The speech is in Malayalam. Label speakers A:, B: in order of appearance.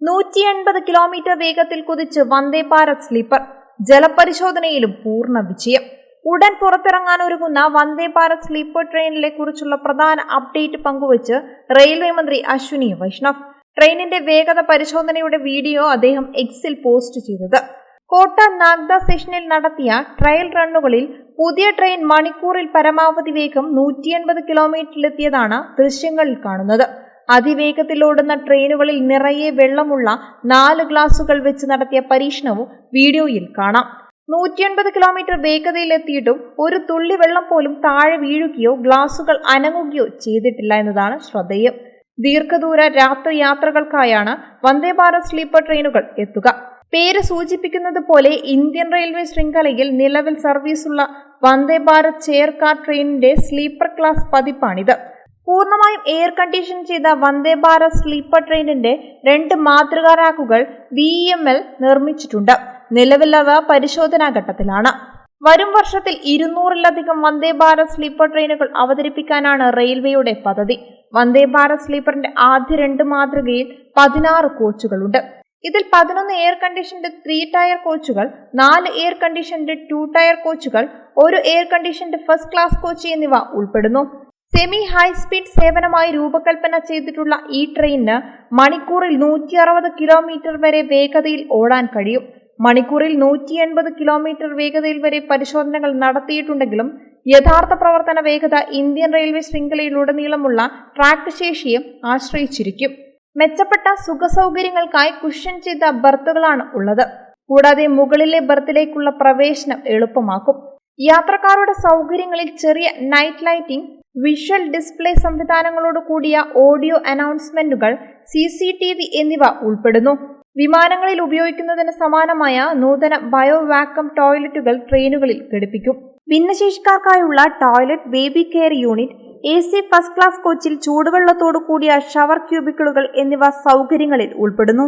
A: 180 കിലോമീറ്റർ വേഗത്തിൽ കുതിച്ച് വന്ദേ ഭാരത് സ്ലീപ്പർ ജലപരിശോധനയിലും പൂർണ്ണ വിജയം. ഉടൻ പുറത്തിറങ്ങാനൊരുങ്ങുന്ന വന്ദേ ഭാരത് സ്ലീപ്പർ ട്രെയിനിലെ കുറിച്ചുള്ള പ്രധാന അപ്ഡേറ്റ് പങ്കുവച്ച് റെയിൽവേ മന്ത്രി അശ്വിനി വൈഷ്ണവ്. ട്രെയിനിന്റെ വേഗത പരിശോധനയുടെ വീഡിയോ അദ്ദേഹം എക്സിൽ പോസ്റ്റ് ചെയ്തത്. കോട്ട നാഗ്ദ സ്റ്റേഷനിൽ നടത്തിയ ട്രയൽ റണ്ണുകളിൽ പുതിയ ട്രെയിൻ മണിക്കൂറിൽ പരമാവധി വേഗം 180 കിലോമീറ്ററിലെത്തിയതാണ് ദൃശ്യങ്ങളിൽ കാണുന്നത്. അതിവേഗത്തിൽ ഓടുന്ന ട്രെയിനുകളിൽ നിറയെ വെള്ളമുള്ള 4 ഗ്ലാസുകൾ വെച്ച് നടത്തിയ പരീക്ഷണവും വീഡിയോയിൽ കാണാം. 180 കിലോമീറ്റർ വേഗതയിലെത്തിയിട്ടും ഒരു തുള്ളി വെള്ളം പോലും താഴെ വീഴുകയോ ഗ്ലാസുകൾ അനങ്ങുകയോ ചെയ്തിട്ടില്ല എന്നതാണ് ശ്രദ്ധേയം. ദീർഘദൂര രാത്രി യാത്രകൾക്കായാണ് വന്ദേ ഭാരത് സ്ലീപ്പർ ട്രെയിനുകൾ എത്തുക. പേര് സൂചിപ്പിക്കുന്നത് പോലെ ഇന്ത്യൻ റെയിൽവേ ശൃംഖലയിൽ നിലവിൽ സർവീസുള്ള വന്ദേ ഭാരത് ചെയർ കാർ ട്രെയിനിന്റെ സ്ലീപ്പർ ക്ലാസ് പതിപ്പാണിത്. പൂർണ്ണമായും എയർ കണ്ടീഷൻ ചെയ്ത വന്ദേ ഭാരത് സ്ലീപ്പർ ട്രെയിനിന്റെ 2 മാതൃകാ റാക്കുകൾ VEML നിർമ്മിച്ചിട്ടുണ്ട്. നിലവിൽ അവ പരിശോധനാ ഘട്ടത്തിലാണ്. വരും വർഷത്തിൽ 200-ലധികം വന്ദേ ഭാരത് സ്ലീപ്പർ ട്രെയിനുകൾ അവതരിപ്പിക്കാനാണ് റെയിൽവേയുടെ പദ്ധതി. വന്ദേ ഭാരത് സ്ലീപ്പറിന്റെ ആദ്യ 2 മാതൃകയിൽ 16 കോച്ചുകളുണ്ട്. ഇതിൽ 11 എയർ കണ്ടീഷൻഡ് 3 ടയർ കോച്ചുകൾ, 4 എയർ കണ്ടീഷൻഡ് 2 ടയർ കോച്ചുകൾ, 1 air conditioned first class coach എന്നിവ ഉൾപ്പെടുന്നു. സെമി ഹൈ സ്പീഡ് സേവനമായി രൂപകൽപ്പന ചെയ്തിട്ടുള്ള ഈ ട്രെയിനിന് മണിക്കൂറിൽ 160 കിലോമീറ്റർ വരെ വേഗതയിൽ ഓടാൻ കഴിയും. മണിക്കൂറിൽ 180 കിലോമീറ്റർ വേഗതയിൽ വരെ പരിശോധനകൾ നടത്തിയിട്ടുണ്ടെങ്കിലും യഥാർത്ഥ പ്രവർത്തന വേഗത ഇന്ത്യൻ റെയിൽവേ ശൃംഖലയിലുടനീളമുള്ള ട്രാക്ക് ശേഷിയെ ആശ്രയിച്ചിരിക്കും. മെച്ചപ്പെട്ട സുഖസൗകര്യങ്ങൾക്കായി കുഷൻ ചെയ്ത ബർത്തുകളാണ് ഉള്ളത്. കൂടാതെ മുകളിലെ ബർത്തിലേക്കുള്ള പ്രവേശനം എളുപ്പമാക്കും. യാത്രക്കാരുടെ സൗകര്യങ്ങളിൽ ചെറിയ നൈറ്റ് ലൈറ്റിംഗ്, വിഷ്വൽ ഡിസ്പ്ലേ സംവിധാനങ്ങളോട് കൂടിയ ഓഡിയോ അനൗൺസ്മെന്റുകൾ, CCTV എന്നിവ ഉൾപ്പെടുന്നു. വിമാനങ്ങളിൽ ഉപയോഗിക്കുന്നതിന് സമാനമായ നൂതന ബയോ വാക്വം ടോയ്ലറ്റുകൾ ട്രെയിനുകളിൽ ഘടിപ്പിക്കും. ഭിന്നശേഷിക്കാർക്കായുള്ള toilet, baby care unit, AC first class കോച്ചിൽ ചൂടുവെള്ളത്തോടു കൂടിയ ഷവർ ക്യൂബിക്കിളുകൾ എന്നിവ സൗകര്യങ്ങളിൽ ഉൾപ്പെടുന്നു.